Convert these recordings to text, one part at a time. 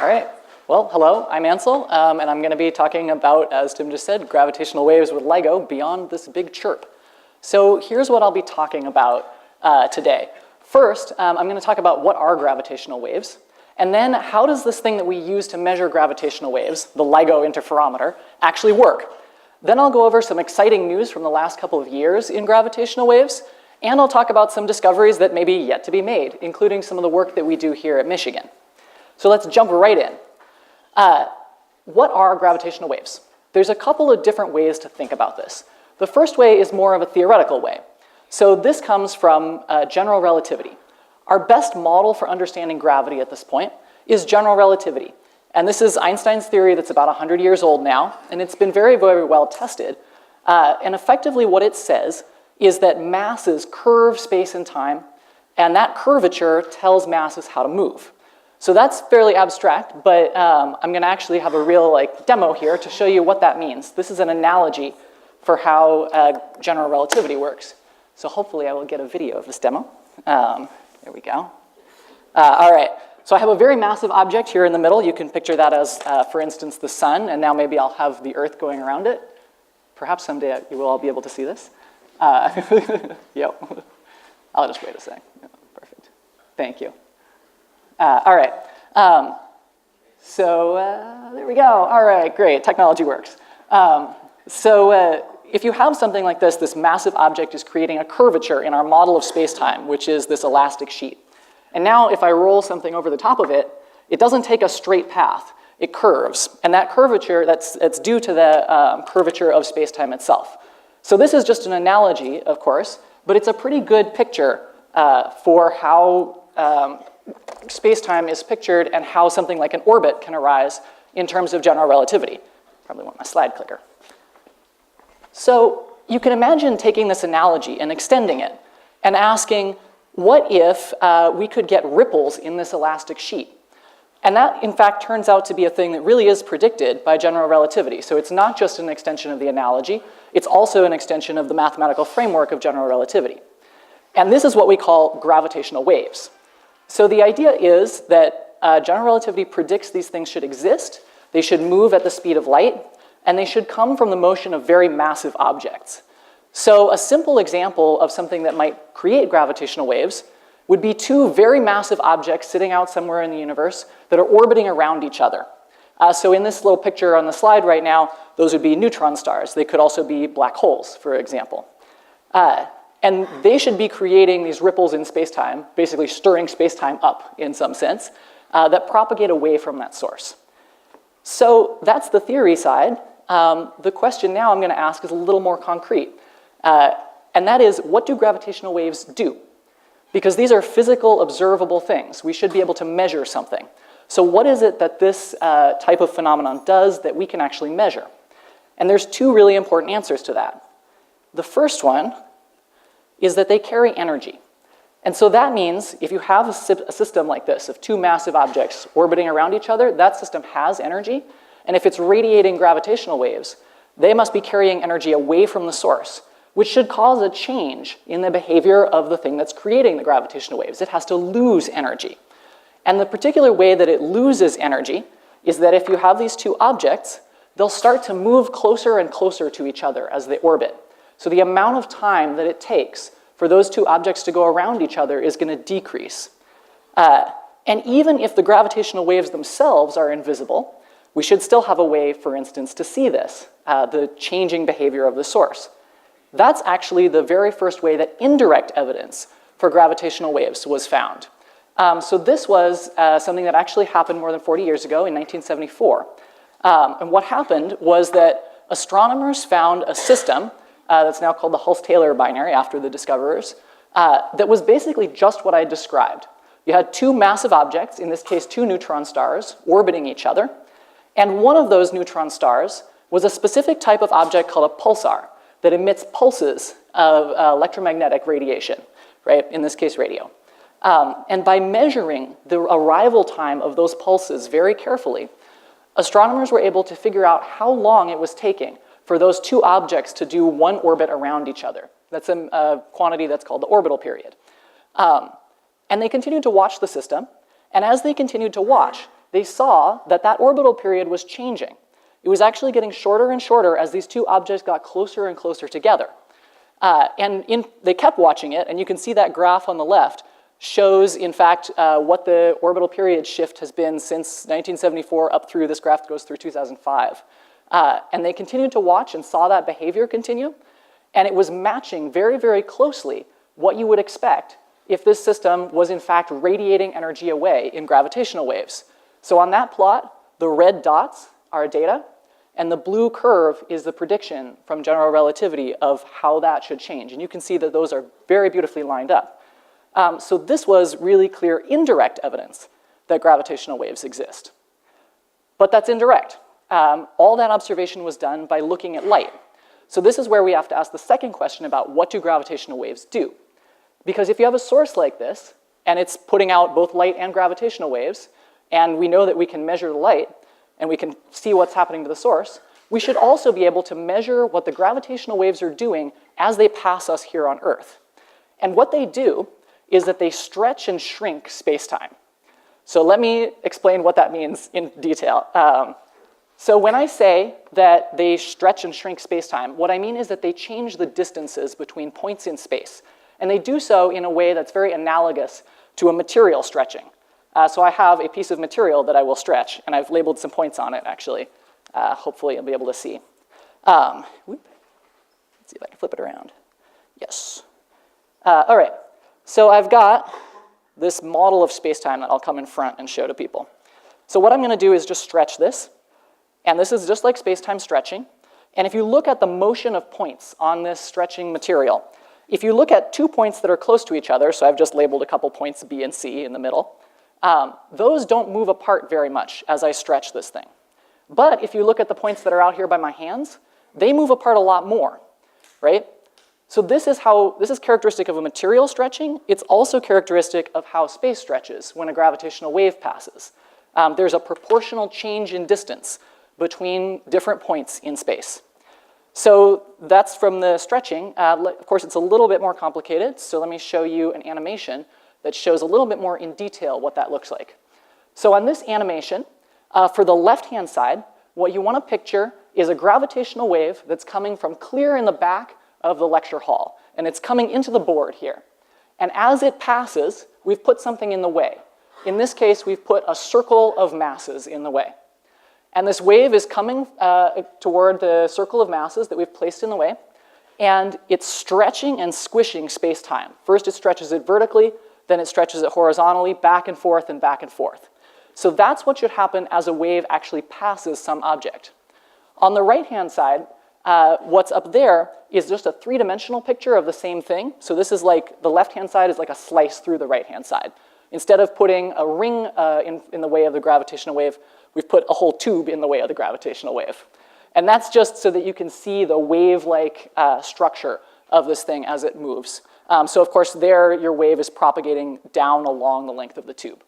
All right, well, hello, I'm Ansel, and I'm going to be talking about, as Tim just said, gravitational waves with LIGO beyond this big chirp. So here's what I'll be talking about today. First, I'm going to talk about what are gravitational waves, and then how does this thing that we use to measure gravitational waves, the LIGO interferometer, actually work? Then I'll go over some exciting news from the last couple of years in gravitational waves, and I'll talk about some discoveries that may be yet to be made, including some of the work that we do here at Michigan. So let's jump right in. What are gravitational waves? There's a couple of different ways to think about this. The first way is more of a theoretical way. So this comes from general relativity. Our best model for understanding gravity at this point is general relativity. And this is Einstein's theory that's about 100 years old now, and it's been very, very well tested. And effectively what it says is that masses curve space and time, and that curvature tells masses how to move. So that's fairly abstract, but I'm going to actually have a real demo here to show you what that means. This is an analogy for how general relativity works. So hopefully I will get a video of this demo. There we go. All right, so I have a very massive object here in the middle. You can picture that as, for instance, the sun, and now maybe I'll have the Earth going around it. Perhaps someday you will all be able to see this. Yep. I'll just wait a sec. Perfect. Thank you. All right, there we go. All right, great, technology works. If you have something like this massive object is creating a curvature in our model of space-time, which is this elastic sheet. And now if I roll something over the top of it, it doesn't take a straight path, it curves. And that curvature, it's due to the curvature of space-time itself. So this is just an analogy, of course, but it's a pretty good picture for how space-time is pictured and how something like an orbit can arise in terms of general relativity. Probably want my slide clicker. So you can imagine taking this analogy and extending it and asking, what if we could get ripples in this elastic sheet? And that, in fact, turns out to be a thing that really is predicted by general relativity. So it's not just an extension of the analogy, it's also an extension of the mathematical framework of general relativity. And this is what we call gravitational waves. So the idea is that general relativity predicts these things should exist, they should move at the speed of light, and they should come from the motion of very massive objects. So a simple example of something that might create gravitational waves would be two very massive objects sitting out somewhere in the universe that are orbiting around each other. So in this little picture on the slide right now, those would be neutron stars. They could also be black holes, for example. And they should be creating these ripples in space-time, basically stirring space-time up in some sense, that propagate away from that source. So that's the theory side. The question now I'm going to ask is a little more concrete. And that is, what do gravitational waves do? Because these are physical, observable things. We should be able to measure something. So what is it that this type of phenomenon does that we can actually measure? And there's two really important answers to that. The first one is that they carry energy. And so that means if you have a system like this of two massive objects orbiting around each other, that system has energy. And if it's radiating gravitational waves, they must be carrying energy away from the source, which should cause a change in the behavior of the thing that's creating the gravitational waves. It has to lose energy. And the particular way that it loses energy is that if you have these two objects, they'll start to move closer and closer to each other as they orbit. So the amount of time that it takes for those two objects to go around each other is going to decrease. And even if the gravitational waves themselves are invisible, we should still have a way, for instance, to see this, the changing behavior of the source. That's actually the very first way that indirect evidence for gravitational waves was found. So this was something that actually happened more than 40 years ago in 1974. And what happened was that astronomers found a system that's now called the Hulse-Taylor binary after the discoverers that was basically just what I described. You had two massive objects, in this case two neutron stars, orbiting each other. And one of those neutron stars was a specific type of object called a pulsar that emits pulses of electromagnetic radiation, right? In this case, radio. And by measuring the arrival time of those pulses very carefully, astronomers were able to figure out how long it was taking for those two objects to do one orbit around each other. That's a quantity that's called the orbital period. And they continued to watch the system, and as they continued to watch, they saw that that orbital period was changing. It was actually getting shorter and shorter as these two objects got closer and closer together. They kept watching it, and you can see that graph on the left shows, in fact, what the orbital period shift has been since 1974 up through, this graph goes through 2005. And they continued to watch and saw that behavior continue, and it was matching very, very closely what you would expect if this system was in fact radiating energy away in gravitational waves. So on that plot, the red dots are data, and the blue curve is the prediction from general relativity of how that should change. And you can see that those are very beautifully lined up. So this was really clear indirect evidence that gravitational waves exist. But that's indirect. All that observation was done by looking at light. So this is where we have to ask the second question about what do gravitational waves do? Because if you have a source like this, and it's putting out both light and gravitational waves, and we know that we can measure the light, and we can see what's happening to the source, we should also be able to measure what the gravitational waves are doing as they pass us here on Earth. And what they do is that they stretch and shrink space-time. So let me explain what that means in detail. So when I say that they stretch and shrink space-time, what I mean is that they change the distances between points in space. And they do so in a way that's very analogous to a material stretching. So I have a piece of material that I will stretch, and I've labeled some points on it, actually. Hopefully you'll be able to see. Let's see if I can flip it around. Yes. All right. So I've got this model of space-time that I'll come in front and show to people. So what I'm going to do is just stretch this. And this is just like space-time stretching. And if you look at the motion of points on this stretching material, if you look at 2 points that are close to each other, so I've just labeled a couple points B and C in the middle, those don't move apart very much as I stretch this thing. But if you look at the points that are out here by my hands, they move apart a lot more, right? So this is characteristic of a material stretching. It's also characteristic of how space stretches when a gravitational wave passes. There's a proportional change in distance between different points in space. So that's from the stretching. Of course, it's a little bit more complicated, so let me show you an animation that shows a little bit more in detail what that looks like. So on this animation, for the left-hand side, what you want to picture is a gravitational wave that's coming from clear in the back of the lecture hall, and it's coming into the board here. And as it passes, we've put something in the way. In this case, we've put a circle of masses in the way. And this wave is coming toward the circle of masses that we've placed in the way, and it's stretching and squishing space-time. First it stretches it vertically, then it stretches it horizontally, back and forth and back and forth. So that's what should happen as a wave actually passes some object. On the right-hand side, what's up there is just a three-dimensional picture of the same thing. So this is like, the left-hand side is like a slice through the right-hand side. Instead of putting a ring in the way of the gravitational wave, we've put a whole tube in the way of the gravitational wave. And that's just so that you can see the wave-like structure of this thing as it moves. So of course there, your wave is propagating down along the length of the tube.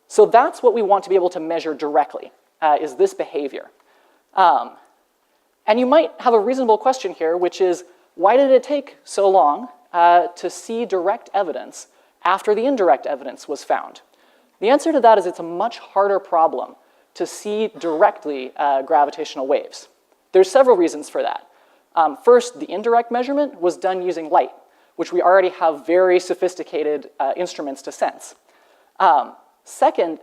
So that's what we want to be able to measure directly, is this behavior. And you might have a reasonable question here, which is, why did it take so long to see direct evidence after the indirect evidence was found? The answer to that is it's a much harder problem to see directly gravitational waves. There's several reasons for that. First, the indirect measurement was done using light, which we already have very sophisticated instruments to sense. Second,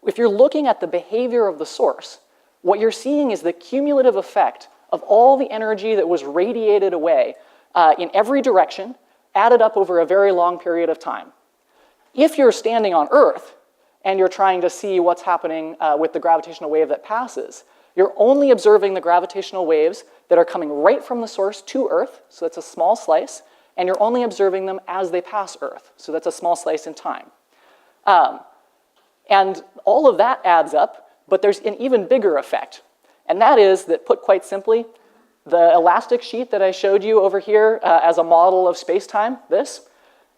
if you're looking at the behavior of the source, what you're seeing is the cumulative effect of all the energy that was radiated away in every direction, added up over a very long period of time. If you're standing on Earth and you're trying to see what's happening with the gravitational wave that passes, you're only observing the gravitational waves that are coming right from the source to Earth, so that's a small slice, and you're only observing them as they pass Earth, so that's a small slice in time. And all of that adds up, but there's an even bigger effect. And that is that, put quite simply, the elastic sheet that I showed you over here as a model of space-time, this,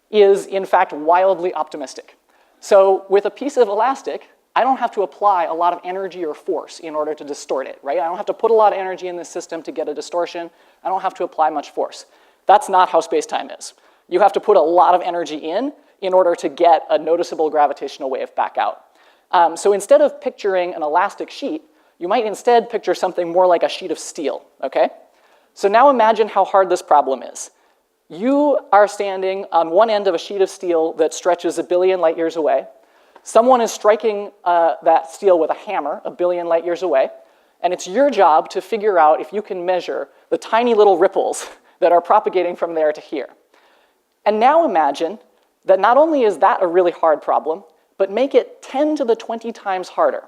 is in fact wildly optimistic. So with a piece of elastic, I don't have to apply a lot of energy or force in order to distort it, right? I don't have to put a lot of energy in this system to get a distortion. I don't have to apply much force. That's not how space-time is. You have to put a lot of energy in order to get a noticeable gravitational wave back out. So instead of picturing an elastic sheet, you might instead picture something more like a sheet of steel, okay? So now imagine how hard this problem is. You are standing on one end of a sheet of steel that stretches 1 billion light years away. Someone is striking that steel with a hammer 1 billion light years away, and it's your job to figure out if you can measure the tiny little ripples that are propagating from there to here. And now imagine that not only is that a really hard problem, but make it 10 to the 20 times harder.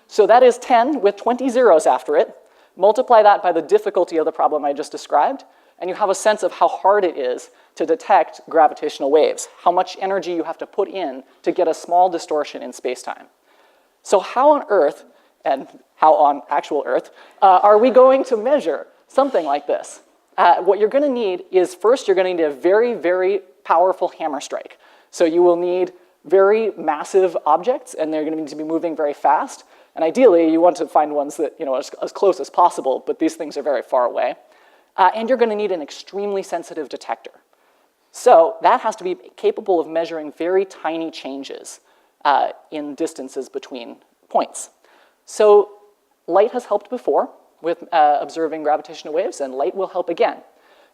So that is 10 with 20 zeros after it. Multiply that by the difficulty of the problem I just described, and you have a sense of how hard it is to detect gravitational waves, how much energy you have to put in to get a small distortion in space-time. So how on Earth, and how on actual Earth, are we going to measure something like this? What you're going to need is, first, you're going to need a very, very powerful hammer strike. So you will need very massive objects, and they're going to need to be moving very fast. And ideally, you want to find ones that, as close as possible, but these things are very far away. And you're going to need an extremely sensitive detector. So that has to be capable of measuring very tiny changes in distances between points. So light has helped before with observing gravitational waves, and light will help again.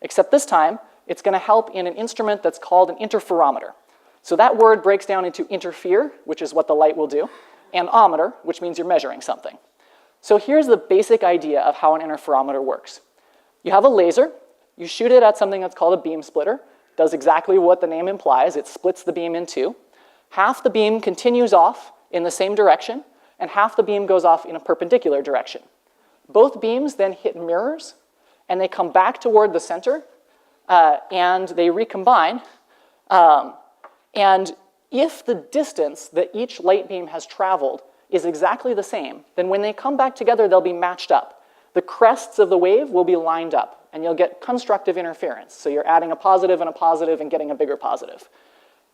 Except this time, it's going to help in an instrument that's called an interferometer. So that word breaks down into interfere, which is what the light will do, and ometer, which means you're measuring something. So here's the basic idea of how an interferometer works. You have a laser, you shoot it at something that's called a beam splitter, does exactly what the name implies, it splits the beam in two. Half the beam continues off in the same direction, and half the beam goes off in a perpendicular direction. Both beams then hit mirrors, and they come back toward the center, and they recombine. And if the distance that each light beam has traveled is exactly the same, then when they come back together, they'll be matched up. The crests of the wave will be lined up, and you'll get constructive interference. So you're adding a positive and getting a bigger positive.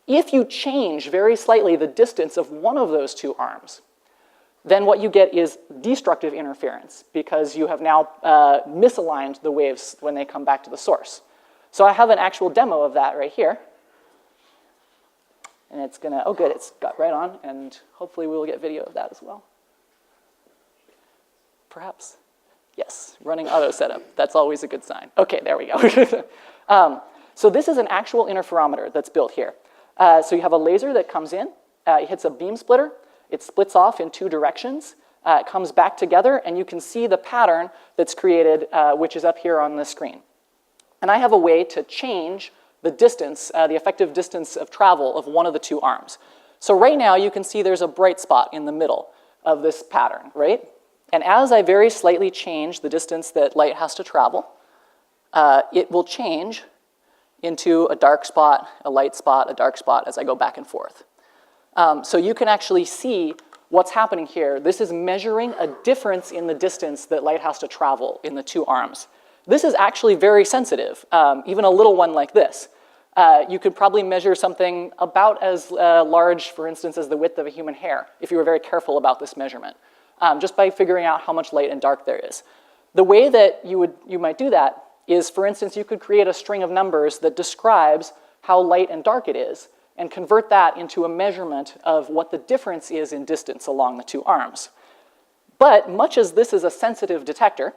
If you change very slightly the distance of one of those two arms, then what you get is destructive interference, because you have now misaligned the waves when they come back to the source. So I have an actual demo of that right here. And it's gonna, oh good, it's got right on, and hopefully we will get video of that as well. Perhaps. Yes, running auto setup. That's always a good sign. Okay, there we go. So this is an actual interferometer that's built here. So you have a laser that comes in, it hits a beam splitter, it splits off in two directions, it comes back together, and you can see the pattern that's created, which is up here on the screen. And I have a way to change the distance, the effective distance of travel of one of the two arms. So right now you can see there's a bright spot in the middle of this pattern, right? And as I very slightly change the distance that light has to travel, it will change into a dark spot, a light spot, a dark spot as I go back and forth. So you can actually see what's happening here. This is measuring a difference in the distance that light has to travel in the two arms. This is actually very sensitive, even a little one like this. You could probably measure something about as large, for instance, as the width of a human hair, if you were very careful about this measurement, just by figuring out how much light and dark there is. The way that you might do that is, for instance, you could create a string of numbers that describes how light and dark it is, and convert that into a measurement of what the difference is in distance along the two arms. But much as this is a sensitive detector,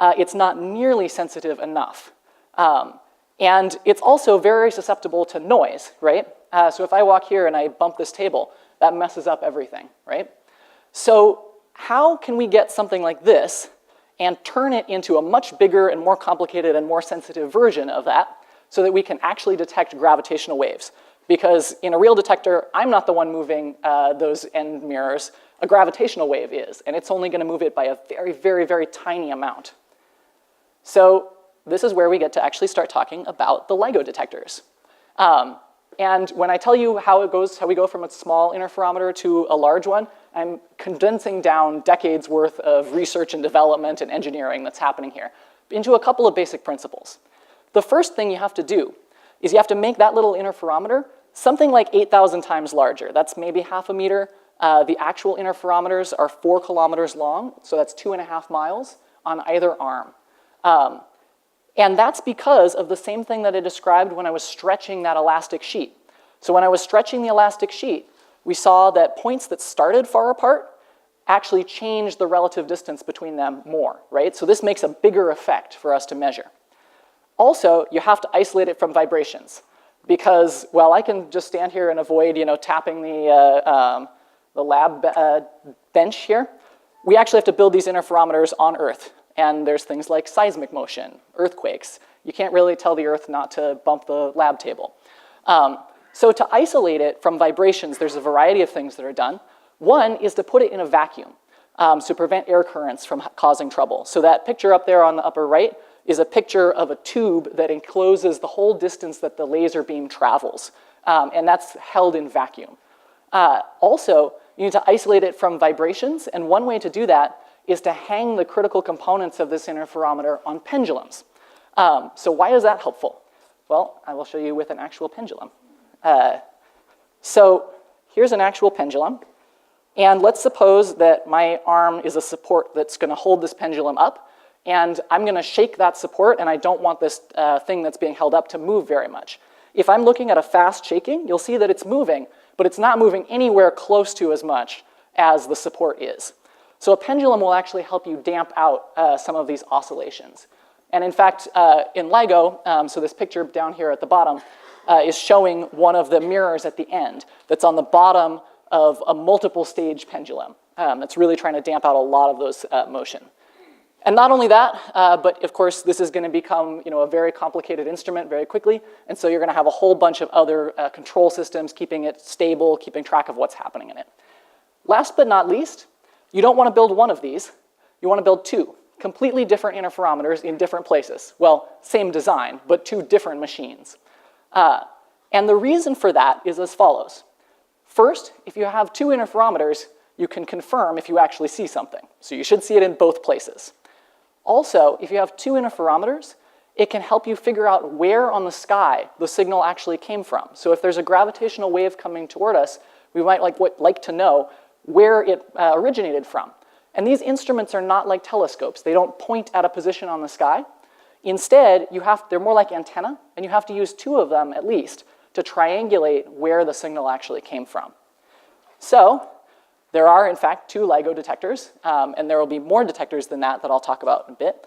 it's not nearly sensitive enough. And it's also very susceptible to noise, right? So if I walk here and I bump this table, that messes up everything, right? So how can we get something like this and turn it into a much bigger and more complicated and more sensitive version of that so that we can actually detect gravitational waves? Because in a real detector, I'm not the one moving those end mirrors. A gravitational wave is, and it's only going to move it by a very, very, very tiny amount. So this is where we get to actually start talking about the LIGO detectors. And when I tell you how we go from a small interferometer to a large one, I'm condensing down decades worth of research and development and engineering that's happening here into a couple of basic principles. The first thing you have to do is you have to make that little interferometer something like 8,000 times larger. That's maybe half a meter. The actual interferometers are 4 kilometers long, so that's 2.5 miles on either arm. And that's because of the same thing that I described when I was stretching that elastic sheet. So when I was stretching the elastic sheet, we saw that points that started far apart actually changed the relative distance between them more, right? So this makes a bigger effect for us to measure. Also, you have to isolate it from vibrations because, well, I can just stand here and avoid, tapping the lab bench here. We actually have to build these interferometers on Earth. And there's things like seismic motion, earthquakes. You can't really tell the Earth not to bump the lab table. So to isolate it from vibrations, there's a variety of things that are done. One is to put it in a vacuum to prevent air currents from causing trouble. So that picture up there on the upper right is a picture of a tube that encloses the whole distance that the laser beam travels. And that's held in vacuum. Also, you need to isolate it from vibrations. And one way to do that is to hang the critical components of this interferometer on pendulums. So why is that helpful? Well, I will show you with an actual pendulum. So here's an actual pendulum. And let's suppose that my arm is a support that's going to hold this pendulum up. And I'm going to shake that support, and I don't want this thing that's being held up to move very much. If I'm looking at a fast shaking, you'll see that it's moving, but it's not moving anywhere close to as much as the support is. So a pendulum will actually help you damp out some of these oscillations. And in fact, in LIGO, so this picture down here at the bottom is showing one of the mirrors at the end that's on the bottom of a multiple stage pendulum that's really trying to damp out a lot of those motion. And not only that, but of course, this is going to become a very complicated instrument very quickly. And so you're going to have a whole bunch of other control systems keeping it stable, keeping track of what's happening in it. Last but not least, you don't want to build one of these. You want to build 2 completely different interferometers in different places. Well, same design, but 2 different machines. And the reason for that is as follows. First, if you have 2 interferometers, you can confirm if you actually see something. So you should see it in both places. Also, if you have 2 interferometers, it can help you figure out where on the sky the signal actually came from. So if there's a gravitational wave coming toward us, we might like to know where it originated from. And these instruments are not like telescopes. They don't point at a position on the sky. Instead, they're more like antenna, and you have to use 2 of them at least to triangulate where the signal actually came from. So there are, in fact, 2 LIGO detectors, and there will be more detectors than that I'll talk about in a bit.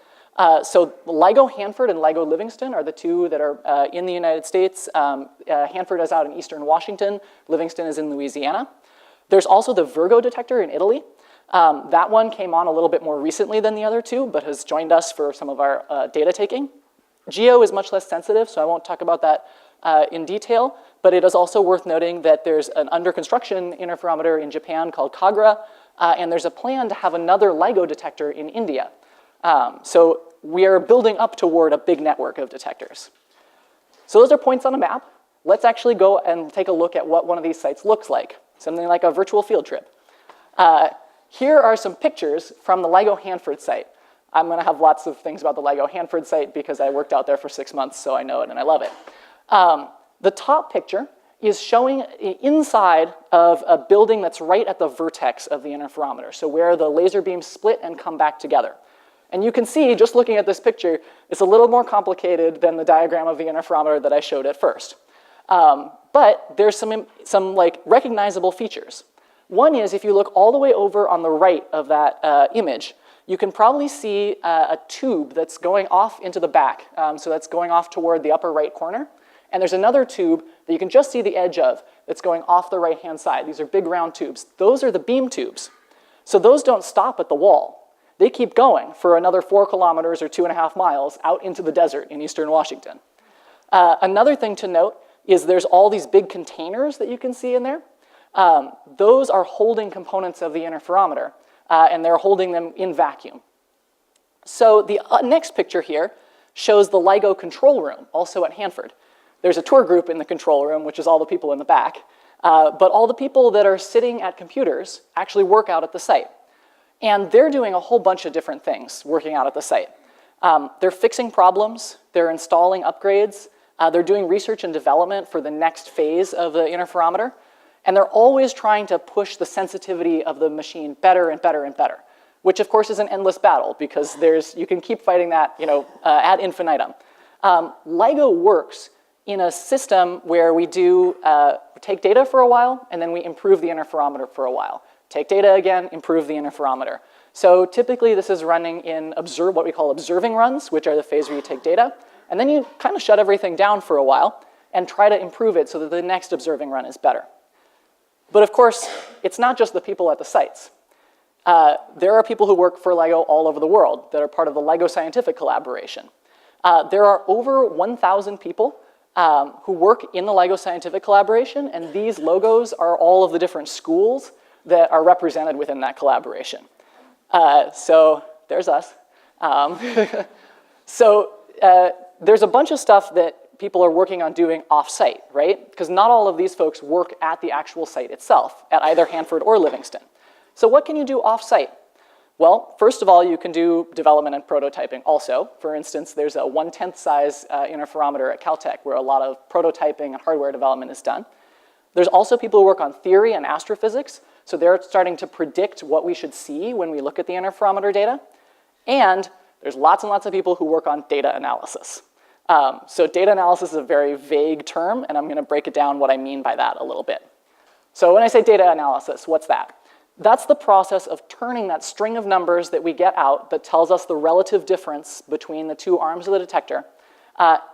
So LIGO Hanford and LIGO Livingston are the 2 that are in the United States. Hanford is out in eastern Washington. Livingston is in Louisiana. There's also the Virgo detector in Italy. That one came on a little bit more recently than the other 2, but has joined us for some of our data taking. GEO is much less sensitive, so I won't talk about that in detail, but it is also worth noting that there's an under construction interferometer in Japan called Kagra, and there's a plan to have another LIGO detector in India. So we are building up toward a big network of detectors. So those are points on a map. Let's actually go and take a look at what one of these sites looks like, something like a virtual field trip. Here are some pictures from the LIGO Hanford site. I'm going to have lots of things about the LIGO Hanford site because I worked out there for 6 months, so I know it and I love it. The top picture is showing inside of a building that's right at the vertex of the interferometer, so where the laser beams split and come back together. And you can see, just looking at this picture, it's a little more complicated than the diagram of the interferometer that I showed at first. But there's some recognizable features. One is, if you look all the way over on the right of that image, you can probably see a tube that's going off into the back. So that's going off toward the upper right corner. And there's another tube that you can just see the edge of that's going off the right-hand side. These are big round tubes. Those are the beam tubes. So those don't stop at the wall. They keep going for another 4 kilometers or 2.5 miles out into the desert in eastern Washington. Another thing to note is there's all these big containers that you can see in there. Those are holding components of the interferometer, and they're holding them in vacuum. So the next picture here shows the LIGO control room, also at Hanford. There's a tour group in the control room, which is all the people in the back. But all the people that are sitting at computers actually work out at the site. And they're doing a whole bunch of different things working out at the site. They're fixing problems, they're installing upgrades, they're doing research and development for the next phase of the interferometer, and they're always trying to push the sensitivity of the machine better and better and better, which of course is an endless battle because you can keep fighting that ad infinitum. LIGO works in a system where we take data for a while and then we improve the interferometer for a while. Take data again, improve the interferometer. So typically this is running in what we call observing runs, which are the phase where you take data, and then you kind of shut everything down for a while and try to improve it so that the next observing run is better. But of course, it's not just the people at the sites. There are people who work for LIGO all over the world that are part of the LIGO scientific collaboration. There are over 1,000 people who work in the LIGO scientific collaboration, and these logos are all of the different schools that are represented within that collaboration. So there's us. There's a bunch of stuff that people are working on doing off-site, right? Because not all of these folks work at the actual site itself, at either Hanford or Livingston. So what can you do off-site? Well, first of all, you can do development and prototyping also. For instance, there's a 1/10 size interferometer at Caltech where a lot of prototyping and hardware development is done. There's also people who work on theory and astrophysics, so they're starting to predict what we should see when we look at the interferometer data. And there's lots and lots of people who work on data analysis. So data analysis is a very vague term, and I'm going to break it down what I mean by that a little bit. So when I say data analysis, what's that? That's the process of turning that string of numbers that we get out that tells us the relative difference between the two arms of the detector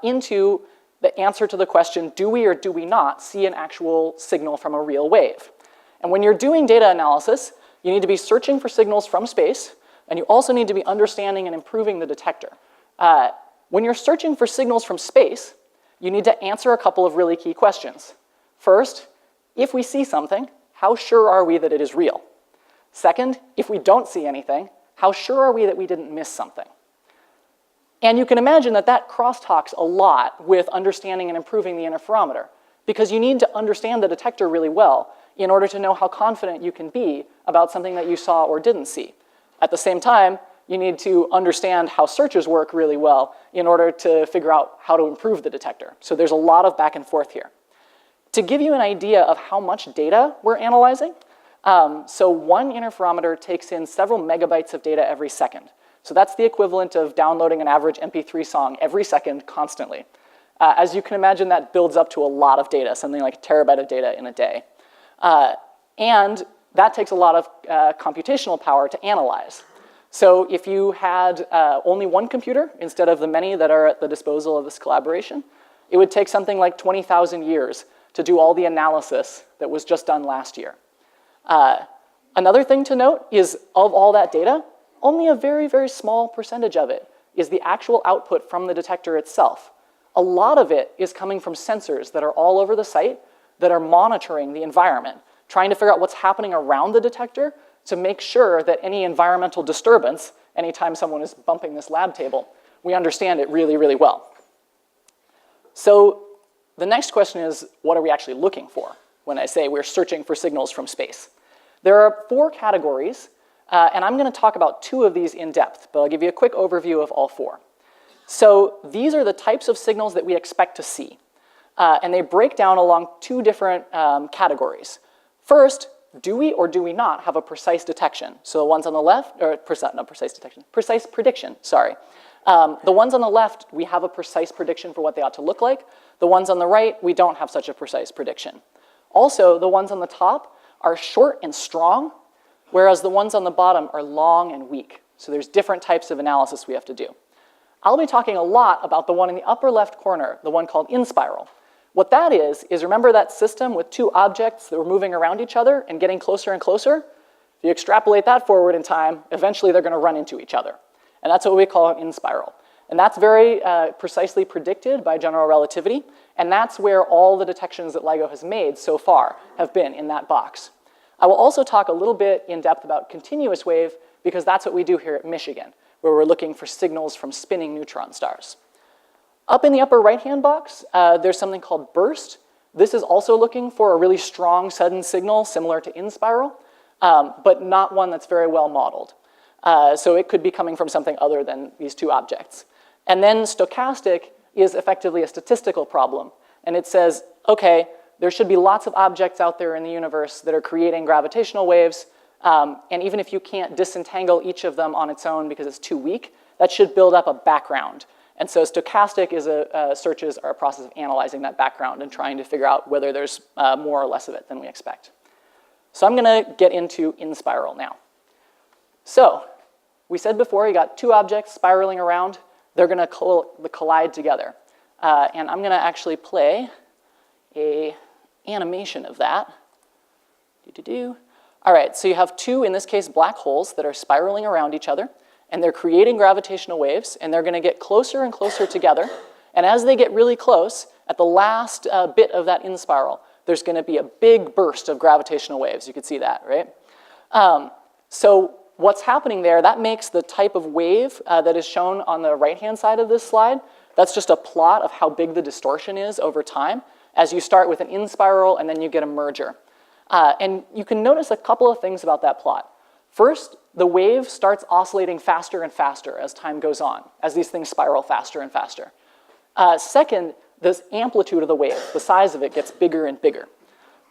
into the answer to the question, do we or do we not see an actual signal from a real wave? And when you're doing data analysis, you need to be searching for signals from space, and you also need to be understanding and improving the detector. When you're searching for signals from space, you need to answer a couple of really key questions. First, if we see something, how sure are we that it is real? Second, if we don't see anything, how sure are we that we didn't miss something? And you can imagine that that crosstalks a lot with understanding and improving the interferometer, because you need to understand the detector really well in order to know how confident you can be about something that you saw or didn't see. At the same time, you need to understand how searches work really well in order to figure out how to improve the detector. So there's a lot of back and forth here. To give you an idea of how much data we're analyzing, so one interferometer takes in several megabytes of data every second. So that's the equivalent of downloading an average MP3 song every second constantly. As you can imagine, that builds up to a lot of data, something like a terabyte of data in a day. And that takes a lot of computational power to analyze. So if you had only one computer instead of the many that are at the disposal of this collaboration, it would take something like 20,000 years to do all the analysis that was just done last year. Another thing to note is of all that data, only a very, very small percentage of it is the actual output from the detector itself. A lot of it is coming from sensors that are all over the site that are monitoring the environment, trying to figure out what's happening around the detector to make sure that any environmental disturbance, anytime someone is bumping this lab table, we understand it really, really well. So the next question is, what are we actually looking for when I say we're searching for signals from space? There are 4 categories, and I'm going to talk about 2 of these in depth, but I'll give you a quick overview of all 4. So these are the types of signals that we expect to see, and they break down along 2 different categories. First, do we or do we not have a precise detection? So the ones on the left, or not precise detection, precise prediction, sorry. The ones on the left, we have a precise prediction for what they ought to look like. The ones on the right, we don't have such a precise prediction. Also, the ones on the top are short and strong, whereas the ones on the bottom are long and weak. So there's different types of analysis we have to do. I'll be talking a lot about the one in the upper left corner, the one called in-spiral. What that is remember that system with 2 objects that were moving around each other and getting closer and closer? If you extrapolate that forward in time, eventually they're going to run into each other. And that's what we call an in-spiral. And that's very precisely predicted by general relativity, and that's where all the detections that LIGO has made so far have been, in that box. I will also talk a little bit in depth about continuous wave, because that's what we do here at Michigan, where we're looking for signals from spinning neutron stars. Up in the upper right-hand box, there's something called burst. This is also looking for a really strong sudden signal similar to in-spiral, but not one that's very well modeled. So it could be coming from something other than these two objects. And then stochastic is effectively a statistical problem. And it says, okay, there should be lots of objects out there in the universe that are creating gravitational waves, and even if you can't disentangle each of them on its own because it's too weak, that should build up a background. And so stochastic is searches are a process of analyzing that background and trying to figure out whether there's more or less of it than we expect. So I'm gonna get into in-spiral now. So we said before, you got two objects spiraling around. They're gonna collide together. And I'm gonna actually play a animation of that. All right, so you have two, in this case, black holes that are spiraling around each other, and they're creating gravitational waves, and they're gonna get closer and closer together. And as they get really close, at the last bit of that in-spiral, there's gonna be a big burst of gravitational waves. You can see that, right? So what's happening there, that makes the type of wave that is shown on the right-hand side of this slide, that's just a plot of how big the distortion is over time, as you start with an in-spiral and then you get a merger. And you can notice a couple of things about that plot. First, the wave starts oscillating faster and faster as time goes on, as these things spiral faster and faster. Second, the amplitude of the wave, the size of it, gets bigger and bigger.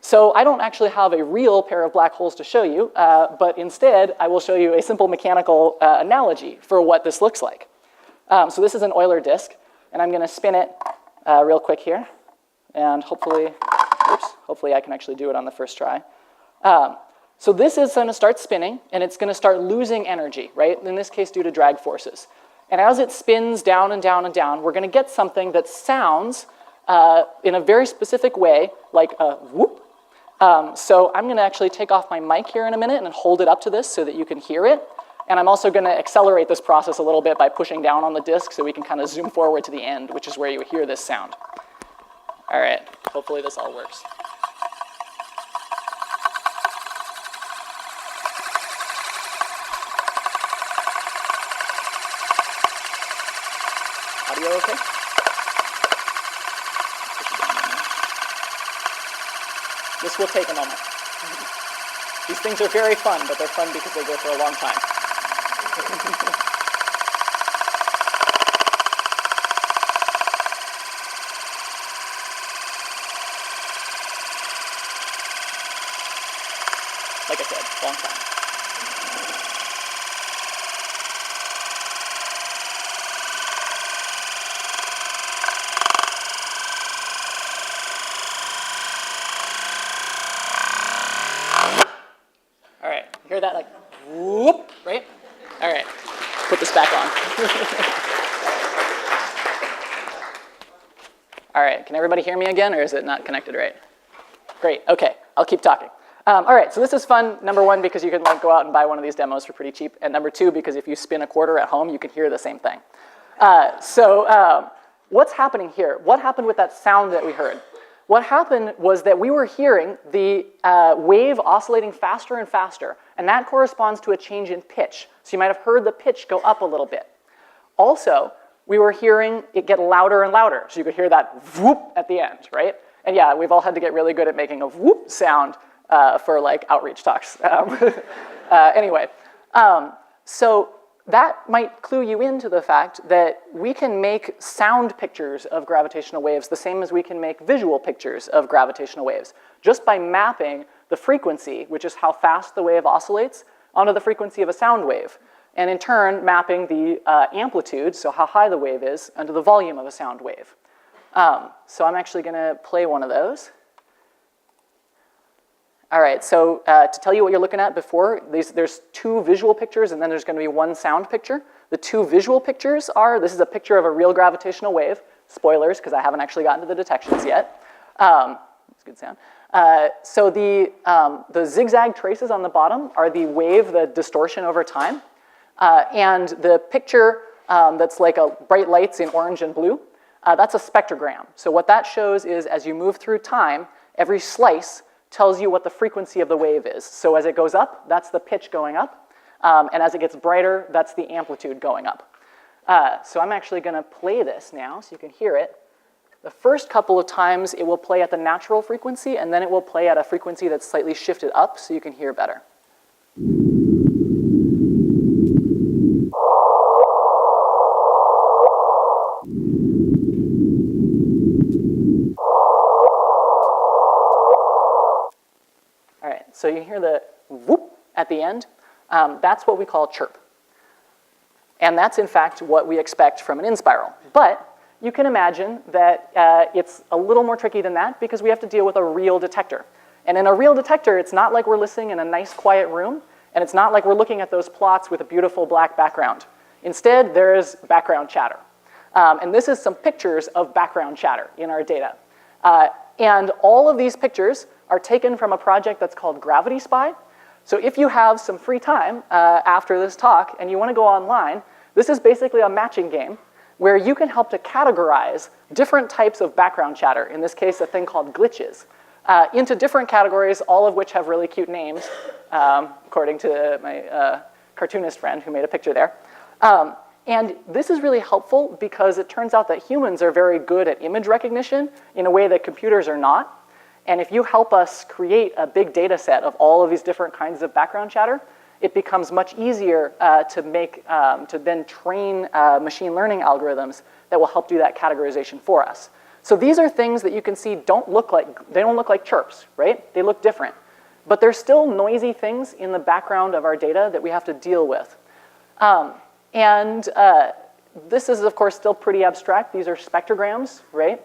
So I don't actually have a real pair of black holes to show you, but instead I will show you a simple mechanical analogy for what this looks like. So this is an Euler disk, and I'm going to spin it real quick here, and hopefully I can actually do it on the first try. So this is going to start spinning, and it's going to start losing energy, right? In this case, due to drag forces. And as it spins down and down and down, we're going to get something that sounds in a very specific way, like a whoop. So I'm going to actually take off my mic here in a minute and hold it up to this so that you can hear it. And I'm also going to accelerate this process a little bit by pushing down on the disk so we can kind of zoom forward to the end, which is where you hear this sound. All right, hopefully this all works. Audio okay? This will take a moment. These things are very fun, but they're fun because they go for a long time. Like I said, long time. All right, you hear that like whoop, right? All right, put this back on. All right, can everybody hear me again, or is it not connected right? Great, okay, I'll keep talking. All right, so this is fun, number one, because you can like go out and buy one of these demos for pretty cheap, and number two, because if you spin a quarter at home, you can hear the same thing. What's happening here? What happened with that sound that we heard? What happened was that we were hearing the wave oscillating faster and faster, and that corresponds to a change in pitch. So you might have heard the pitch go up a little bit. Also, we were hearing it get louder and louder, so you could hear that whoop at the end, right? And yeah, we've all had to get really good at making a whoop sound for like outreach talks. So that might clue you into the fact that we can make sound pictures of gravitational waves the same as we can make visual pictures of gravitational waves, just by mapping the frequency, which is how fast the wave oscillates, onto the frequency of a sound wave, and in turn mapping the amplitude, so how high the wave is, onto the volume of a sound wave. So I'm actually going to play one of those. All right, so to tell you what you're looking at before, there's two visual pictures and then there's going to be one sound picture. The two visual pictures are, this is a picture of a real gravitational wave. Spoilers, because I haven't actually gotten to the detections yet. It's good sound. So the zigzag traces on the bottom are the wave, the distortion over time. And the picture that's like a bright lights in orange and blue, that's a spectrogram. So what that shows is as you move through time, every slice tells you what the frequency of the wave is. So as it goes up, that's the pitch going up. And as it gets brighter, that's the amplitude going up. So I'm actually going to play this now so you can hear it. The first couple of times it will play at the natural frequency, and then it will play at a frequency that's slightly shifted up so you can hear better. All right, so you hear the whoop at the end. That's what we call chirp. And that's, in fact, what we expect from an in-spiral. But you can imagine that it's a little more tricky than that because we have to deal with a real detector. And in a real detector, it's not like we're listening in a nice, quiet room, and it's not like we're looking at those plots with a beautiful black background. Instead, there is background chatter. And this is some pictures of background chatter in our data. And all of these pictures are taken from a project that's called Gravity Spy. So if you have some free time after this talk and you want to go online, this is basically a matching game where you can help to categorize different types of background chatter, in this case a thing called glitches, into different categories, all of which have really cute names, according to my cartoonist friend who made a picture there. And this is really helpful because it turns out that humans are very good at image recognition in a way that computers are not. And if you help us create a big data set of all of these different kinds of background chatter, it becomes much easier to then train machine learning algorithms that will help do that categorization for us. So these are things that you can see don't look like chirps, right? They look different. But there's still noisy things in the background of our data that we have to deal with. This is, of course, still pretty abstract. These are spectrograms, right?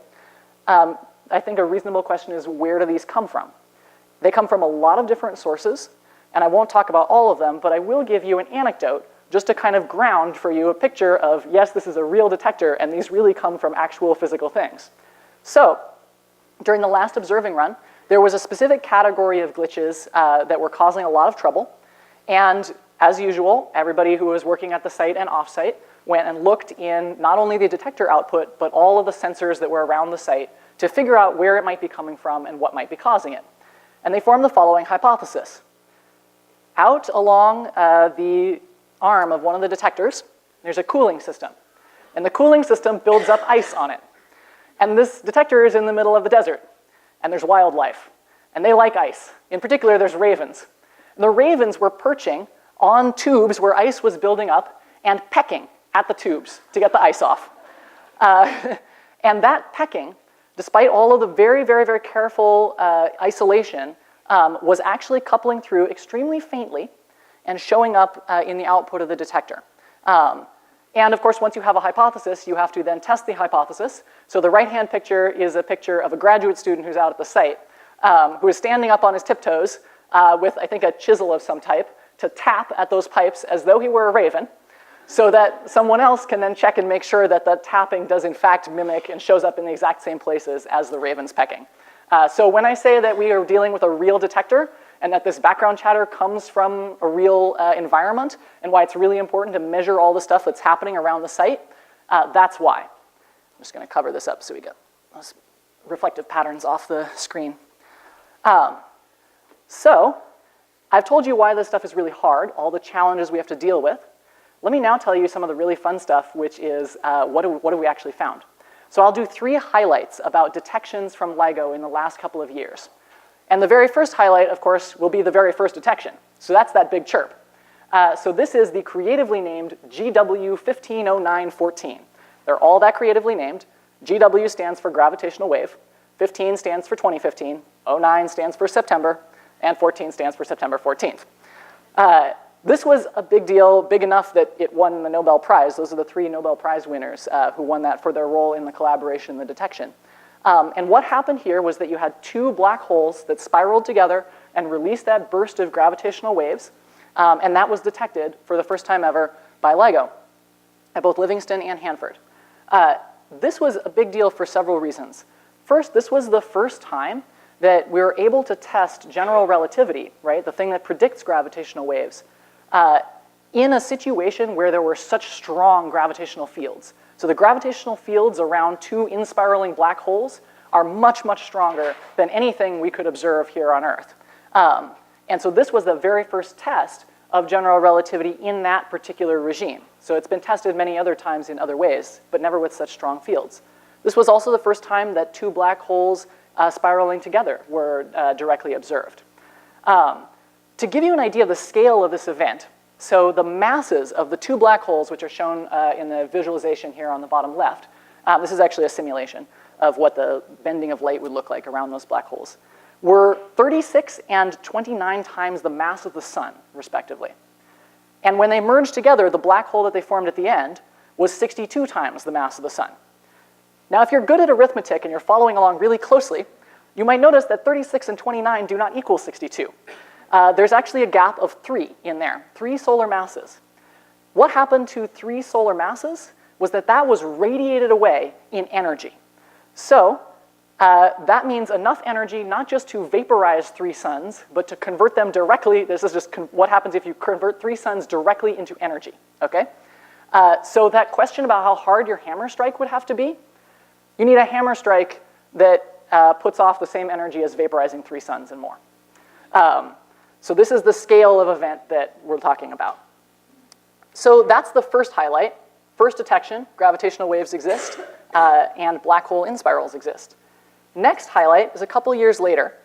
I think a reasonable question is, where do these come from? They come from a lot of different sources, and I won't talk about all of them, but I will give you an anecdote just to kind of ground for you a picture of, yes, this is a real detector, and these really come from actual physical things. So, during the last observing run, there was a specific category of glitches that were causing a lot of trouble, and as usual, everybody who was working at the site and off-site went and looked in not only the detector output, but all of the sensors that were around the site to figure out where it might be coming from and what might be causing it. And they formed the following hypothesis. Out along the arm of one of the detectors, there's a cooling system. And the cooling system builds up ice on it. And this detector is in the middle of the desert. And there's wildlife. And they like ice. In particular, there's ravens. And the ravens were perching on tubes where ice was building up and pecking at the tubes to get the ice off. And that pecking, despite all of the very, very, very careful isolation, was actually coupling through extremely faintly and showing up in the output of the detector. And of course, once you have a hypothesis, you have to then test the hypothesis. So the right-hand picture is a picture of a graduate student who's out at the site, who is standing up on his tiptoes with, I think, a chisel of some type to tap at those pipes as though he were a raven, so that someone else can then check and make sure that the tapping does in fact mimic and shows up in the exact same places as the raven's pecking. So when I say that we are dealing with a real detector and that this background chatter comes from a real environment and why it's really important to measure all the stuff that's happening around the site, that's why. I'm just going to cover this up so we get those reflective patterns off the screen. So I've told you why this stuff is really hard, all the challenges we have to deal with. Let me now tell you some of the really fun stuff, which is what have we actually found. So I'll do 3 highlights about detections from LIGO in the last couple of years. And the very first highlight, of course, will be the very first detection. So that's that big chirp. So this is the creatively named GW150914. They're all that creatively named. GW stands for gravitational wave, 15 stands for 2015, 09 stands for September, and 14 stands for September 14th. This was a big deal, big enough that it won the Nobel Prize. Those are the 3 Nobel Prize winners who won that for their role in the collaboration and the detection. And what happened here was that you had 2 black holes that spiraled together and released that burst of gravitational waves, and that was detected for the first time ever by LIGO at both Livingston and Hanford. This was a big deal for several reasons. First, this was the first time that we were able to test general relativity, right, the thing that predicts gravitational waves, in a situation where there were such strong gravitational fields. So the gravitational fields around 2 inspiraling black holes are much, much stronger than anything we could observe here on Earth. And so this was the very first test of general relativity in that particular regime. So it's been tested many other times in other ways, but never with such strong fields. This was also the first time that two black holes spiraling together were directly observed. To give you an idea of the scale of this event, so the masses of the two black holes, which are shown in the visualization here on the bottom left, this is actually a simulation of what the bending of light would look like around those black holes, were 36 and 29 times the mass of the sun, respectively. And when they merged together, the black hole that they formed at the end was 62 times the mass of the sun. Now, if you're good at arithmetic and you're following along really closely, you might notice that 36 and 29 do not equal 62. There's actually a gap of 3 in there, 3 solar masses. What happened to 3 solar masses was that was radiated away in energy. So that means enough energy not just to vaporize 3 suns, but to convert them directly. This is just what happens if you convert 3 suns directly into energy, okay? So that question about how hard your hammer strike would have to be, you need a hammer strike that puts off the same energy as vaporizing 3 suns and more. So this is the scale of event that we're talking about. So that's the first highlight. First detection, gravitational waves exist, and black hole inspirals exist. Next highlight is a couple years later.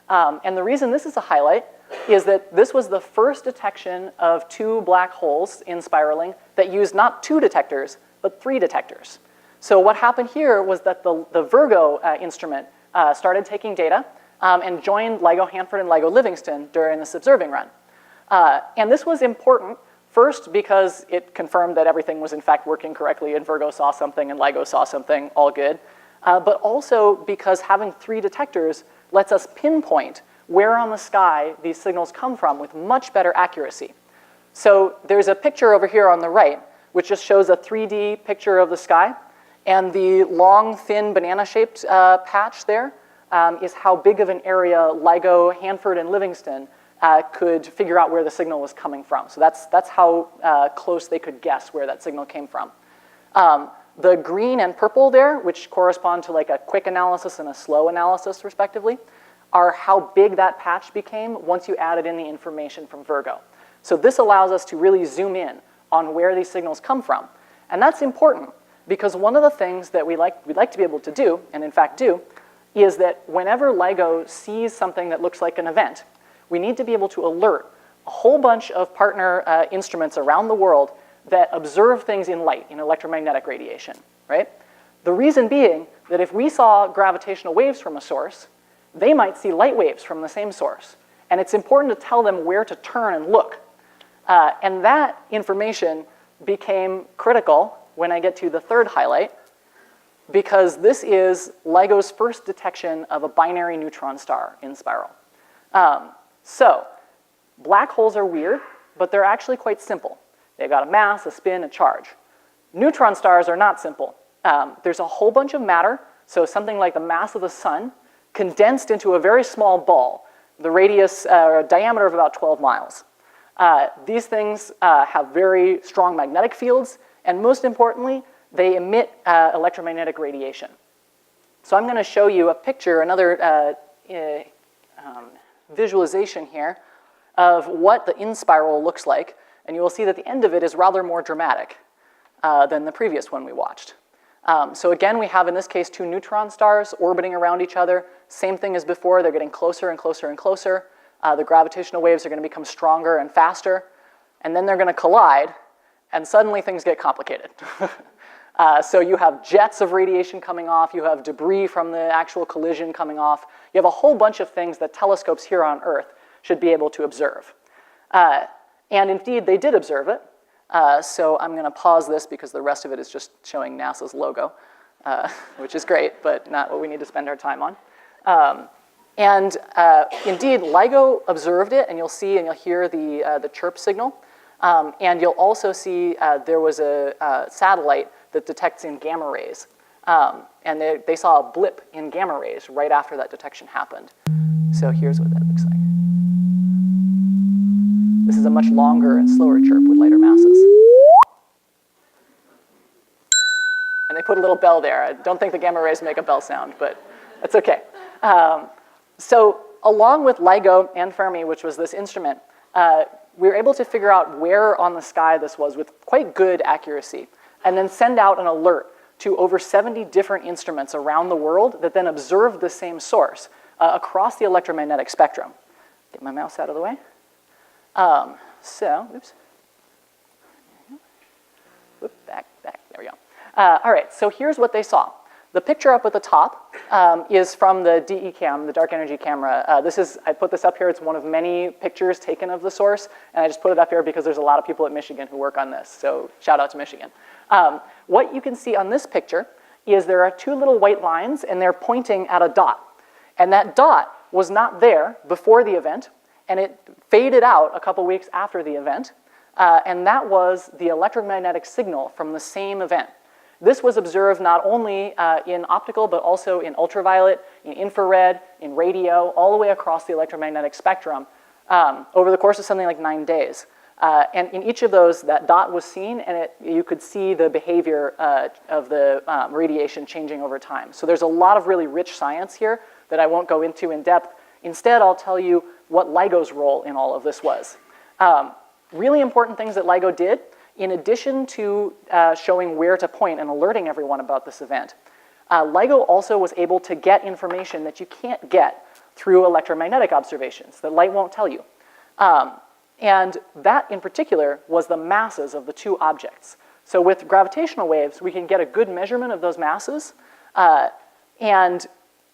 And the reason this is a highlight is that this was the first detection of 2 black holes in spiraling that used not 2 detectors, but 3 detectors. So what happened here was that the Virgo instrument started taking data and joined LIGO Hanford and LIGO Livingston during this observing run. And this was important, first because it confirmed that everything was in fact working correctly and Virgo saw something and LIGO saw something, all good. But also because having 3 detectors lets us pinpoint where on the sky these signals come from with much better accuracy. So there's a picture over here on the right, which just shows a 3D picture of the sky. And the long, thin, banana-shaped patch there is how big of an area LIGO, Hanford, and Livingston could figure out where the signal was coming from. So that's how close they could guess where that signal came from. The green and purple there, which correspond to like a quick analysis and a slow analysis, respectively, are how big that patch became once you added in the information from Virgo. So this allows us to really zoom in on where these signals come from. And that's important because one of the things that we'd like to be able to do, and in fact do, is that whenever LIGO sees something that looks like an event, we need to be able to alert a whole bunch of partner instruments around the world that observe things in light, in electromagnetic radiation, right? The reason being that if we saw gravitational waves from a source, they might see light waves from the same source. And it's important to tell them where to turn and look. And that information became critical when I get to the third highlight, because this is LIGO's first detection of a binary neutron star in spiral. So black holes are weird, but they're actually quite simple. They've got a mass, a spin, a charge. Neutron stars are not simple. There's a whole bunch of matter, so something like the mass of the sun, condensed into a very small ball, the radius or diameter of about 12 miles. These things have very strong magnetic fields, and most importantly, they emit electromagnetic radiation. So I'm going to show you a picture, another visualization here of what the inspiral looks like, and you will see that the end of it is rather more dramatic than the previous one we watched. So again, we have in this case 2 neutron stars orbiting around each other. Same thing as before, they're getting closer and closer and closer. The gravitational waves are going to become stronger and faster, and then they're going to collide, and suddenly things get complicated. So you have jets of radiation coming off, you have debris from the actual collision coming off, you have a whole bunch of things that telescopes here on Earth should be able to observe. And indeed, they did observe it. So I'm going to pause this because the rest of it is just showing NASA's logo, which is great, but not what we need to spend our time on. Indeed, LIGO observed it, and you'll see and you'll hear the chirp signal. And you'll also see there was a satellite that detects in gamma rays. And they saw a blip in gamma rays right after that detection happened. So here's what that looks like. This is a much longer and slower chirp with lighter masses. And they put a little bell there. I don't think the gamma rays make a bell sound, but that's okay. So along with LIGO and Fermi, which was this instrument, we were able to figure out where on the sky this was with quite good accuracy, and then send out an alert to over 70 different instruments around the world that then observed the same source across the electromagnetic spectrum. Get my mouse out of the way. Oops. Whoop, back, there we go. All right, so here's what they saw. The picture up at the top is from the DE cam, the dark energy camera. I put this up here, it's one of many pictures taken of the source, and I just put it up here because there's a lot of people at Michigan who work on this, so shout out to Michigan. What you can see on this picture is there are two little white lines, and they're pointing at a dot. And that dot was not there before the event, and it faded out a couple weeks after the event, and that was the electromagnetic signal from the same event. This was observed not only in optical, but also in ultraviolet, in infrared, in radio, all the way across the electromagnetic spectrum over the course of something like 9 days. And in each of those, that dot was seen, and you could see the behavior of the radiation changing over time. So there's a lot of really rich science here that I won't go into in depth. Instead, I'll tell you what LIGO's role in all of this was. Really important things that LIGO did. In addition to showing where to point and alerting everyone about this event, LIGO also was able to get information that you can't get through electromagnetic observations, that light won't tell you. And that, in particular, was the masses of the two objects. So with gravitational waves, we can get a good measurement of those masses, and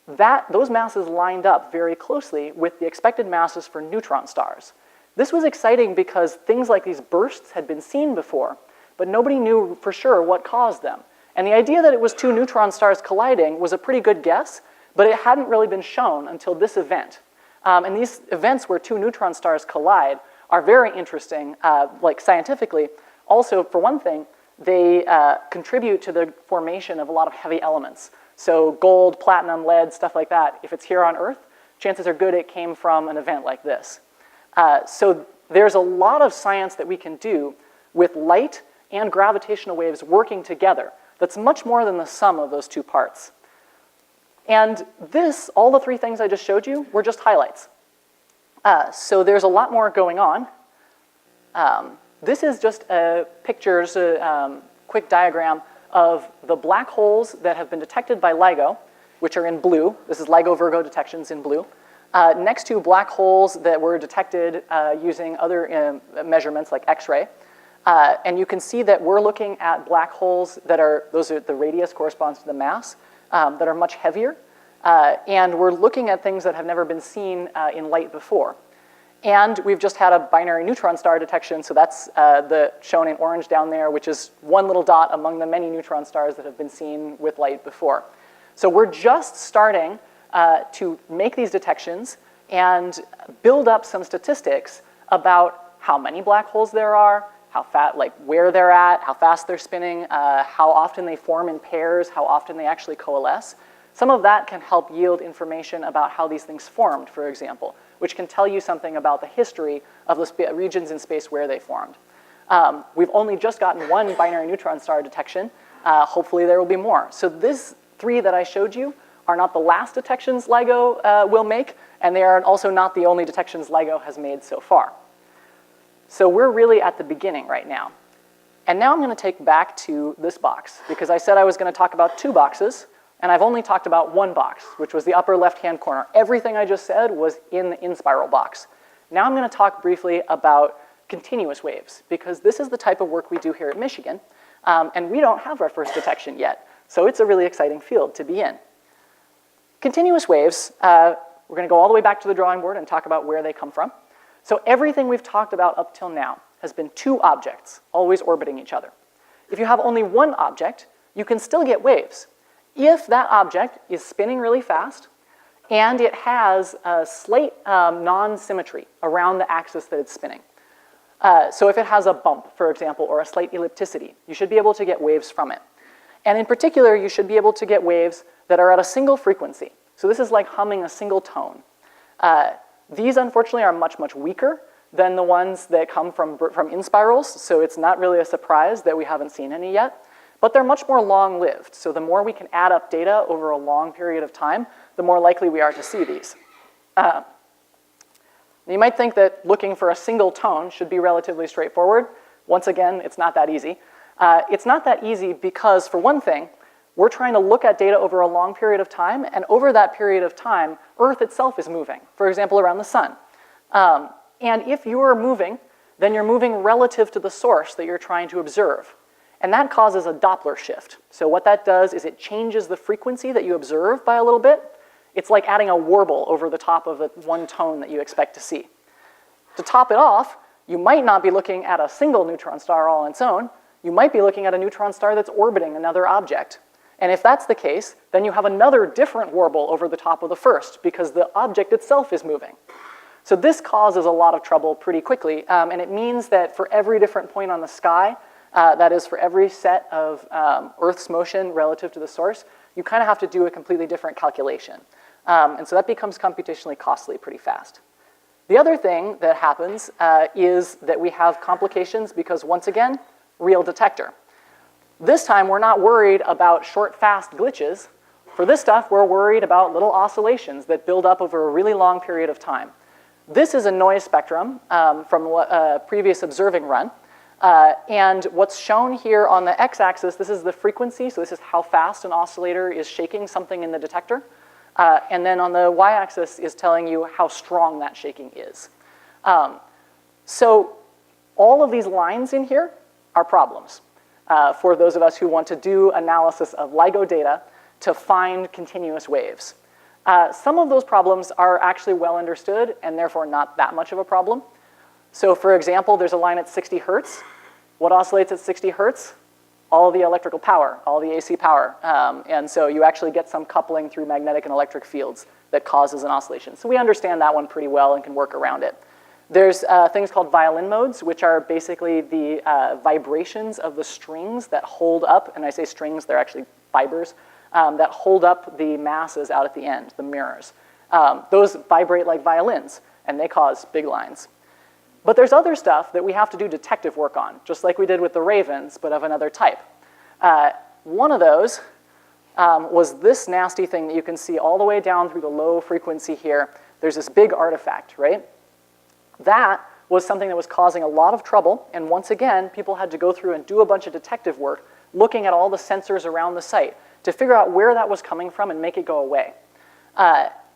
those masses lined up very closely with the expected masses for neutron stars. This was exciting because things like these bursts had been seen before, but nobody knew for sure what caused them. And the idea that it was two neutron stars colliding was a pretty good guess, but it hadn't really been shown until this event. And these events where two neutron stars collide are very interesting, like scientifically. Also, for one thing, they contribute to the formation of a lot of heavy elements. So gold, platinum, lead, stuff like that, if it's here on Earth, chances are good it came from an event like this. So there's a lot of science that we can do with light and gravitational waves working together that's much more than the sum of those two parts. And all the three things I just showed you were just highlights. So there's a lot more going on. This is just a quick diagram of the black holes that have been detected by LIGO, which are in blue. This is LIGO Virgo detections in blue. Next to black holes that were detected using other measurements like X-ray. And you can see that we're looking at black holes that the radius corresponds to the mass, that are much heavier. And we're looking at things that have never been seen in light before. And we've just had a binary neutron star detection, so that's shown in orange down there, which is one little dot among the many neutron stars that have been seen with light before. So we're just starting to make these detections and build up some statistics about how many black holes there are, where they're at, how fast they're spinning, how often they form in pairs, how often they actually coalesce. Some of that can help yield information about how these things formed, for example, which can tell you something about the history of the regions in space where they formed. We've only just gotten one binary neutron star detection. Hopefully there will be more. So these three that I showed you are not the last detections LIGO will make, and they are also not the only detections LIGO has made so far. So we're really at the beginning right now. And now I'm going to take back to this box, because I said I was going to talk about two boxes, and I've only talked about one box, which was the upper left-hand corner. Everything I just said was in the in-spiral box. Now I'm going to talk briefly about continuous waves, because this is the type of work we do here at Michigan, and we don't have our first detection yet. So it's a really exciting field to be in. Continuous waves, we're going to go all the way back to the drawing board and talk about where they come from. So everything we've talked about up till now has been two objects, always orbiting each other. If you have only one object, you can still get waves. If that object is spinning really fast and it has a slight non-symmetry around the axis that it's spinning. So if it has a bump, for example, or a slight ellipticity, you should be able to get waves from it. And in particular, you should be able to get waves that are at a single frequency. So this is like humming a single tone. These, unfortunately, are much, much weaker than the ones that come from in-spirals, so it's not really a surprise that we haven't seen any yet. But they're much more long-lived, so the more we can add up data over a long period of time, the more likely we are to see these. Now, And you might think that looking for a single tone should be relatively straightforward. Once again, it's not that easy. It's not that easy because, for one thing, we're trying to look at data over a long period of time, and over that period of time, Earth itself is moving, for example, around the sun. And if you are moving, then you're moving relative to the source that you're trying to observe. And that causes a Doppler shift. So what that does is it changes the frequency that you observe by a little bit. It's like adding a warble over the top of the one tone that you expect to see. To top it off, you might not be looking at a single neutron star all on its own. You might be looking at a neutron star that's orbiting another object. And if that's the case, then you have another different warble over the top of the first because the object itself is moving. So this causes a lot of trouble pretty quickly, and it means that for every different point on the sky, that is for every set of Earth's motion relative to the source, you kind of have to do a completely different calculation. And so that becomes computationally costly pretty fast. The other thing that happens is that we have complications because, once again, real detector. This time, we're not worried about short, fast glitches. For this stuff, we're worried about little oscillations that build up over a really long period of time. This is a noise spectrum from a previous observing run. And what's shown here on the x-axis, this is the frequency, so this is how fast an oscillator is shaking something in the detector. And then on the y-axis is telling you how strong that shaking is. So all of these lines in here are problems for those of us who want to do analysis of LIGO data to find continuous waves. Some of those problems are actually well understood and therefore not that much of a problem. So for example, there's a line at 60 hertz. What oscillates at 60 hertz? All the electrical power, all the AC power. And so you actually get some coupling through magnetic and electric fields that causes an oscillation. So we understand that one pretty well and can work around it. There's things called violin modes, which are basically the vibrations of the strings that hold up, and I say strings, they're actually fibers, that hold up the masses out at the end, the mirrors. Those vibrate like violins, and they cause big lines. But there's other stuff that we have to do detective work on, just like we did with the ravens, but of another type. One of those was this nasty thing that you can see all the way down through the low frequency here. There's this big artifact, right? That was something that was causing a lot of trouble, and once again, people had to go through and do a bunch of detective work looking at all the sensors around the site to figure out where that was coming from and make it go away.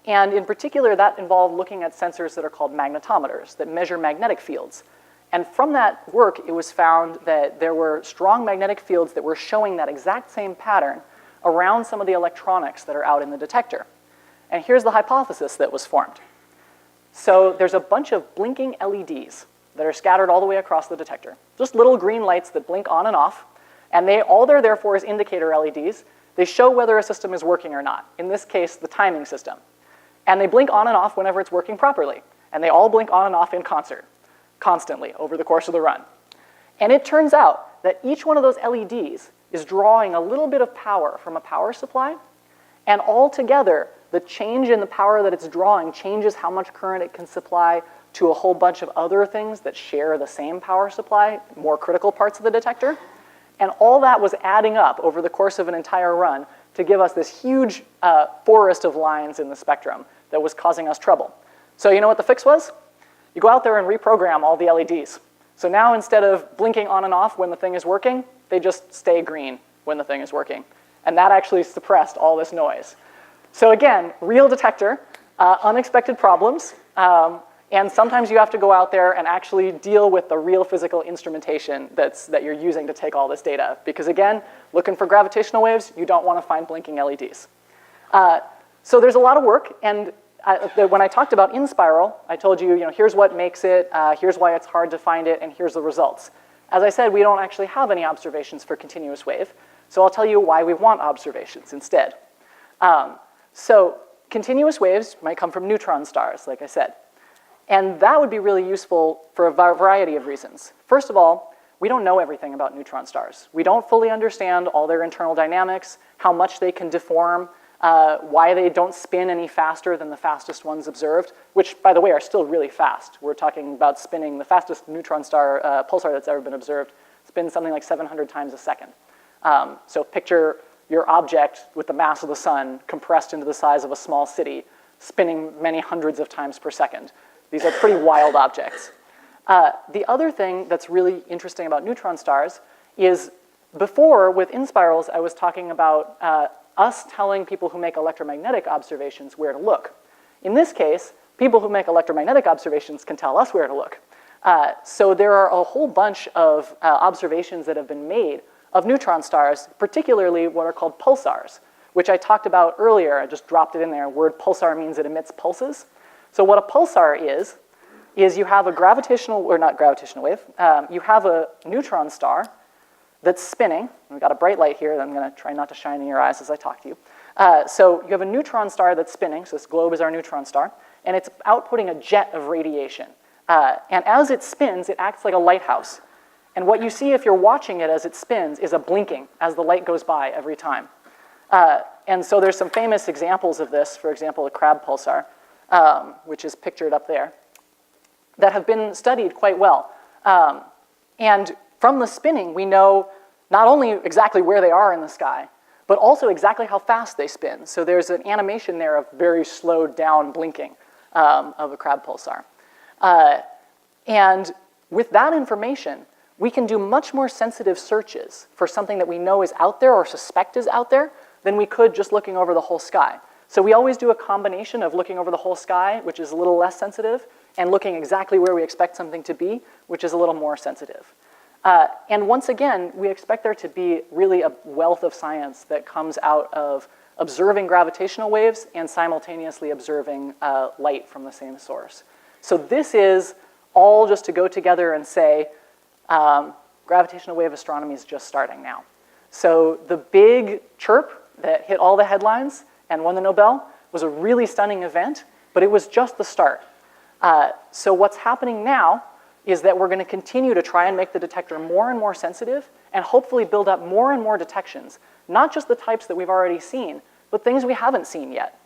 And in particular, that involved looking at sensors that are called magnetometers that measure magnetic fields. And from that work, it was found that there were strong magnetic fields that were showing that exact same pattern around some of the electronics that are out in the detector. And here's the hypothesis that was formed. So there's a bunch of blinking LEDs that are scattered all the way across the detector. Just little green lights that blink on and off. And all they're there for is indicator LEDs. They show whether a system is working or not. In this case, the timing system. And they blink on and off whenever it's working properly. And they all blink on and off in concert, constantly, over the course of the run. And it turns out that each one of those LEDs is drawing a little bit of power from a power supply. And altogether, the change in the power that it's drawing changes how much current it can supply to a whole bunch of other things that share the same power supply, more critical parts of the detector. And all that was adding up over the course of an entire run to give us this huge forest of lines in the spectrum that was causing us trouble. So you know what the fix was? You go out there and reprogram all the LEDs. So now instead of blinking on and off when the thing is working, they just stay green when the thing is working. And that actually suppressed all this noise. So again, real detector, unexpected problems, and sometimes you have to go out there and actually deal with the real physical instrumentation that you're using to take all this data. Because again, looking for gravitational waves, you don't want to find blinking LEDs. So there's a lot of work, and when I talked about InSpiral, I told you, here's what makes it, here's why it's hard to find it, and here's the results. As I said, we don't actually have any observations for continuous wave, so I'll tell you why we want observations instead. So continuous waves might come from neutron stars, like I said. And that would be really useful for a variety of reasons. First of all, we don't know everything about neutron stars. We don't fully understand all their internal dynamics, how much they can deform, why they don't spin any faster than the fastest ones observed, which, by the way, are still really fast. We're talking about spinning the fastest neutron star pulsar that's ever been observed, spins something like 700 times a second. So picture your object with the mass of the sun compressed into the size of a small city, spinning many hundreds of times per second. These are pretty wild objects. The other thing that's really interesting about neutron stars is before, with inspirals, I was talking about us telling people who make electromagnetic observations where to look. In this case, people who make electromagnetic observations can tell us where to look. So there are a whole bunch of observations that have been made of neutron stars, particularly what are called pulsars, which I talked about earlier. I just dropped it in there. Word pulsar means it emits pulses. So what a pulsar is you have a gravitational, or not gravitational wave, you have a neutron star that's spinning. We've got a bright light here that I'm going to try not to shine in your eyes as I talk to you. So you have a neutron star that's spinning, so this globe is our neutron star, and it's outputting a jet of radiation. And as it spins, it acts like a lighthouse. And what you see if you're watching it as it spins is a blinking as the light goes by every time. And so there's some famous examples of this, for example, a crab pulsar, which is pictured up there, that have been studied quite well. And from the spinning, we know not only exactly where they are in the sky, but also exactly how fast they spin. So there's an animation there of very slowed down blinking of a crab pulsar. And with that information, we can do much more sensitive searches for something that we know is out there or suspect is out there than we could just looking over the whole sky. So we always do a combination of looking over the whole sky, which is a little less sensitive, and looking exactly where we expect something to be, which is a little more sensitive. And once again, we expect there to be really a wealth of science that comes out of observing gravitational waves and simultaneously observing light from the same source. So this is all just to go together and say, gravitational wave astronomy is just starting now. So the big Chirp that hit all the headlines and won the Nobel was a really stunning event, but it was just the start. So what's happening now is that we're going to continue to try and make the detector more and more sensitive and hopefully build up more and more detections, not just the types that we've already seen, but things we haven't seen yet.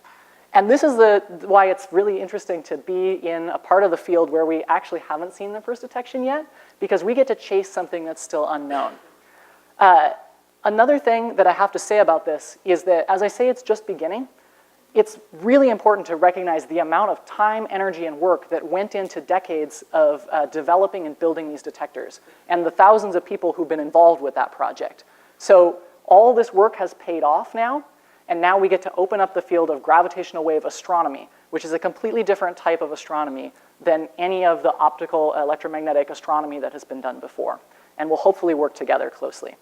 And this is why it's really interesting to be in a part of the field where we actually haven't seen the first detection yet, because we get to chase something that's still unknown. Another thing that I have to say about this is that, as I say, it's just beginning. It's really important to recognize the amount of time, energy, and work that went into decades of developing and building these detectors, and the thousands of people who've been involved with that project. So all this work has paid off now, and now we get to open up the field of gravitational wave astronomy, which is a completely different type of astronomy than any of the optical electromagnetic astronomy that has been done before, and will hopefully work together closely.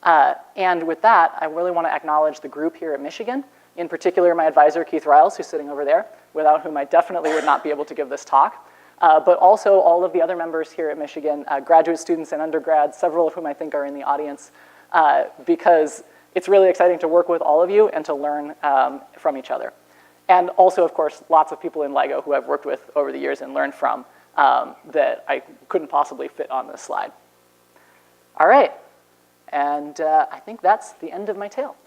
And with that, I really want to acknowledge the group here at Michigan, in particular my advisor, Keith Riles, who's sitting over there, without whom I definitely would not be able to give this talk, but also all of the other members here at Michigan, graduate students and undergrads, several of whom I think are in the audience, because it's really exciting to work with all of you and to learn from each other. And also, of course, lots of people in LIGO who I've worked with over the years and learned from that I couldn't possibly fit on this slide. All right, and I think that's the end of my tale.